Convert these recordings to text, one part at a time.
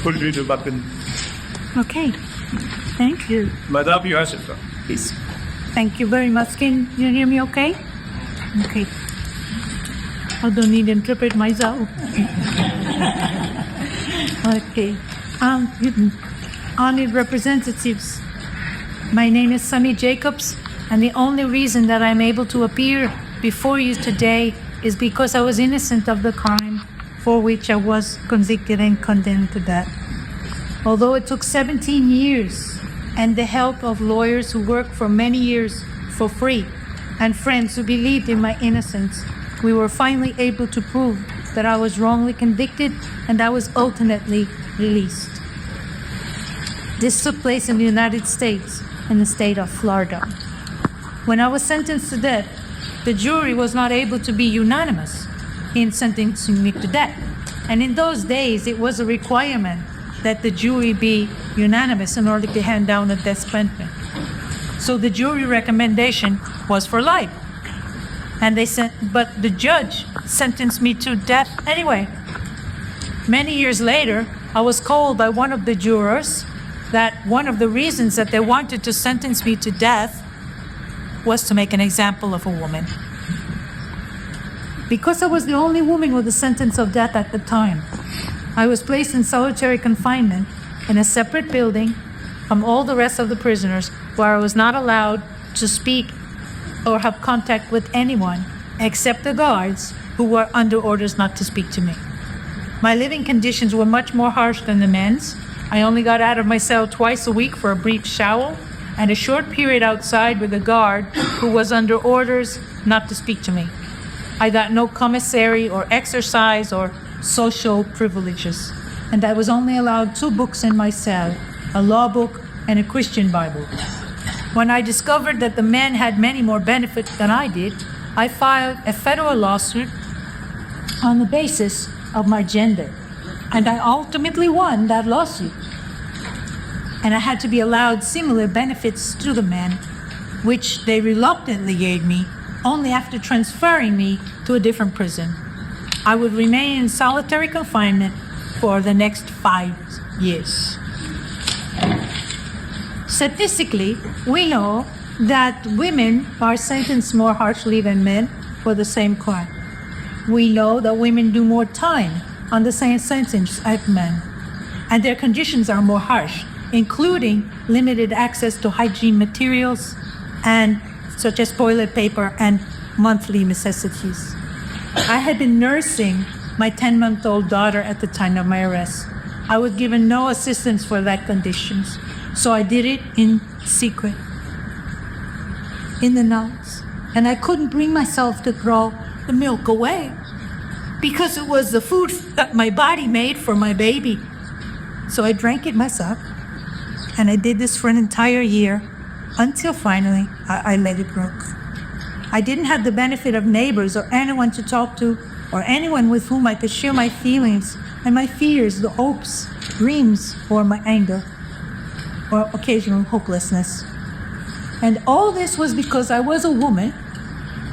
Au-delà de ma peine. Okay. Thank you. Madame, you answer, Please. Thank you very much. Can you hear me okay? Okay. I don't need to interpret myself. Okay. Honored representatives, my name is Sunny Jacobs, and the only reason that I'm able to appear before you today is because I was innocent of the crime for which I was convicted and condemned to death. Although it took 17 years and the help of lawyers who worked for many years for free and friends who believed in my innocence, we were finally able to prove that I was wrongly convicted and I was ultimately released. This took place in the United States, in the state of Florida. When I was sentenced to death, the jury was not able to be unanimous in sentencing me to death. And in those days, it was a requirement that the jury be unanimous in order to hand down a death sentence. So the jury recommendation was for life. And but the judge sentenced me to death anyway. Many years later, I was told by one of the jurors that one of the reasons that they wanted to sentence me to death was to make an example of a woman. Because I was the only woman with a sentence of death at the time, I was placed in solitary confinement in a separate building from all the rest of the prisoners, where I was not allowed to speak or have contact with anyone except the guards, who were under orders not to speak to me. My living conditions were much more harsh than the men's. I only got out of my cell twice a week for a brief shower and a short period outside with a guard who was under orders not to speak to me. I got no commissary or exercise or social privileges, and I was only allowed 2 books in my cell, a law book and a Christian Bible. When I discovered that the men had many more benefits than I did, I filed a federal lawsuit on the basis of my gender, and I ultimately won that lawsuit. And I had to be allowed similar benefits to the men, which they reluctantly gave me only after transferring me to a different prison. I would remain in solitary confinement for the next 5 years. Statistically, we know that women are sentenced more harshly than men for the same crime. We know that women do more time on the same sentence as men, and their conditions are more harsh, including limited access to hygiene materials and such as toilet paper and monthly necessities. I had been nursing my 10-month-old daughter at the time of my arrest. I was given no assistance for that conditions, so I did it in secret, in the nights, and I couldn't bring myself to throw the milk away because it was the food that my body made for my baby. So I drank it myself, and I did this for an entire year until finally I let it broke. I didn't have the benefit of neighbors or anyone to talk to or anyone with whom I could share my feelings and my fears, the hopes, dreams, or my anger, or occasional hopelessness. And all this was because I was a woman,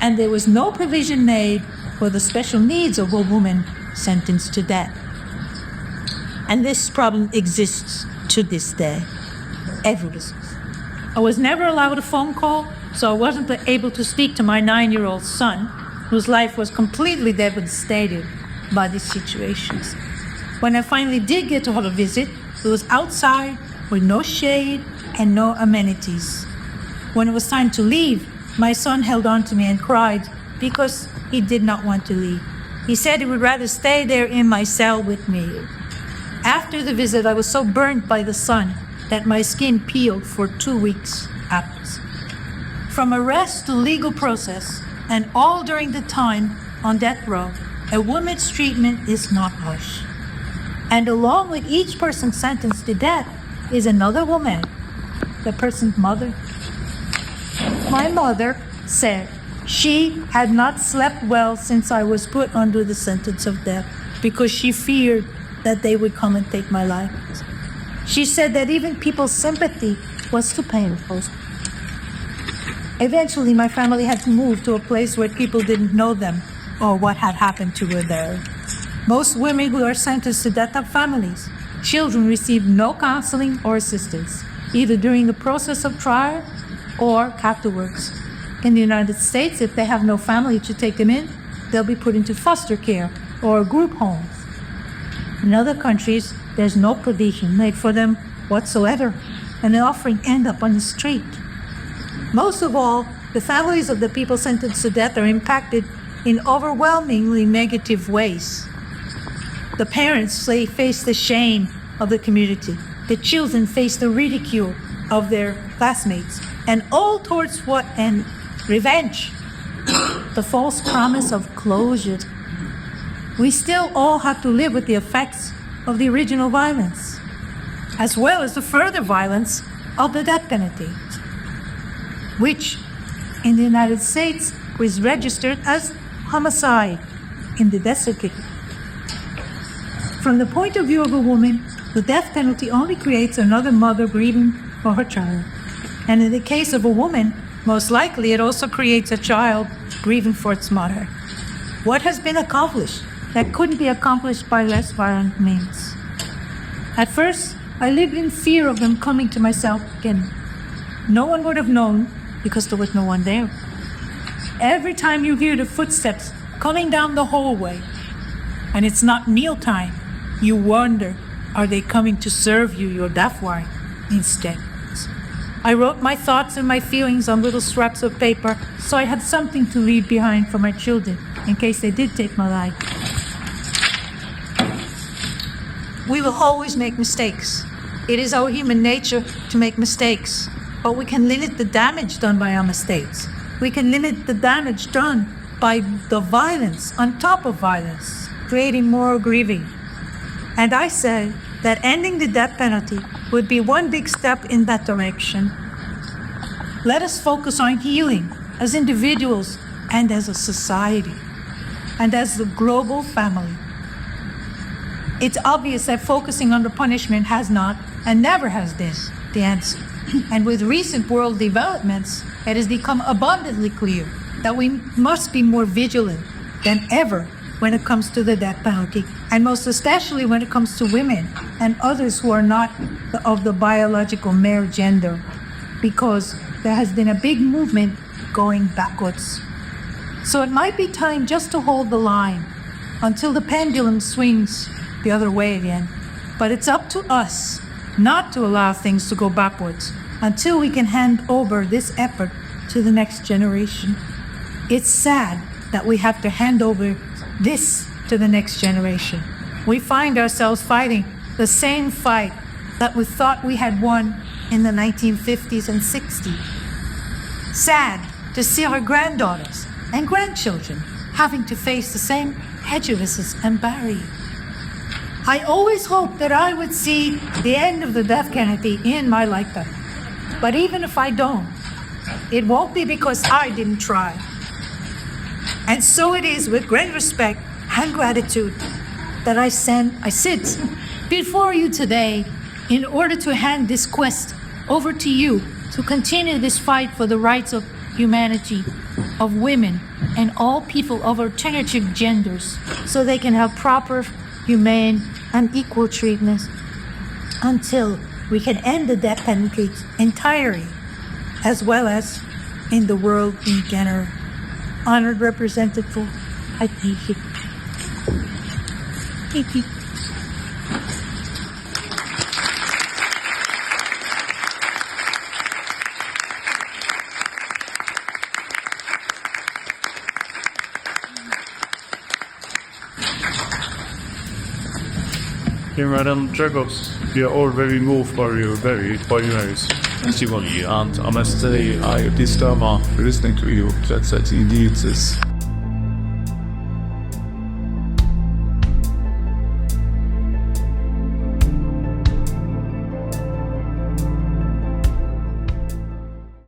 and there was no provision made for the special needs of a woman sentenced to death. And this problem exists to this day. Evidence. I was never allowed a phone call, so I wasn't able to speak to my 9-year-old son, whose life was completely devastated by these situations. When I finally did get to hold a visit, it was outside with no shade and no amenities. When it was time to leave, my son held on to me and cried because he did not want to leave. He said he would rather stay there in my cell with me. After the visit, I was so burnt by the sun that my skin peeled for 2 weeks after. From arrest to legal process, and all during the time on death row, a woman's treatment is not harsh. And along with each person sentenced to death is another woman, the person's mother. My mother said she had not slept well since I was put under the sentence of death because she feared that they would come and take my life. She said that even people's sympathy was too painful. Eventually, my family had to move to a place where people didn't know them or what had happened to her there. Most women who are sentenced to death have families, children receive no counseling or assistance, either during the process of trial or afterwards. In the United States, if they have no family to take them in, they'll be put into foster care or group homes. In other countries, there's no provision made for them whatsoever, and they often end up on the street. Most of all, the families of the people sentenced to death are impacted in overwhelmingly negative ways. The parents face the shame of the community. The children face the ridicule of their classmates, and all towards what? And revenge. The false promise of closure. We still all have to live with the effects of the original violence, as well as the further violence of the death penalty, which in the United States was registered as homicide in the death certificate. From the point of view of a woman, the death penalty only creates another mother grieving for her child. And in the case of a woman, most likely it also creates a child grieving for its mother. What has been accomplished that couldn't be accomplished by less violent means? At first, I lived in fear of them coming to my cell again. No one would have known because there was no one there. Every time you hear the footsteps coming down the hallway, and it's not mealtime, you wonder, are they coming to serve you your death warrant instead? I wrote my thoughts and my feelings on little scraps of paper, so I had something to leave behind for my children in case they did take my life. We will always make mistakes. It is our human nature to make mistakes, but we can limit the damage done by our mistakes. We can limit the damage done by the violence on top of violence, creating more grieving. And I said that ending the death penalty would be one big step in that direction. Let us focus on healing as individuals and as a society and as the global family. It's obvious that focusing on the punishment has not and never has been the answer. And with recent world developments, it has become abundantly clear that we must be more vigilant than ever when it comes to the death penalty, and most especially when it comes to women and others who are not of the biological male gender, because there has been a big movement going backwards. So it might be time just to hold the line until the pendulum swings the other way again. But it's up to us not to allow things to go backwards until we can hand over this effort to the next generation. It's sad that we have to hand over this to the next generation. We find ourselves fighting the same fight that we thought we had won in the 1950s and 60s. Sad to see our granddaughters and grandchildren having to face the same prejudices and barriers. I always hoped that I would see the end of the death penalty in my lifetime. But even if I don't, it won't be because I didn't try. And so it is with great respect and gratitude that I sit before you today in order to hand this quest over to you to continue this fight for the rights of humanity, of women, and all people of alternative genders, so they can have proper, humane, and equal treatment until we can end the death penalty entirely, as well as in the world in general. Honored Representative, I thank you. Thank you. Dear Madam Jacobs, we are all very moved by your testimony, and I must say I discover listening to you that indeed this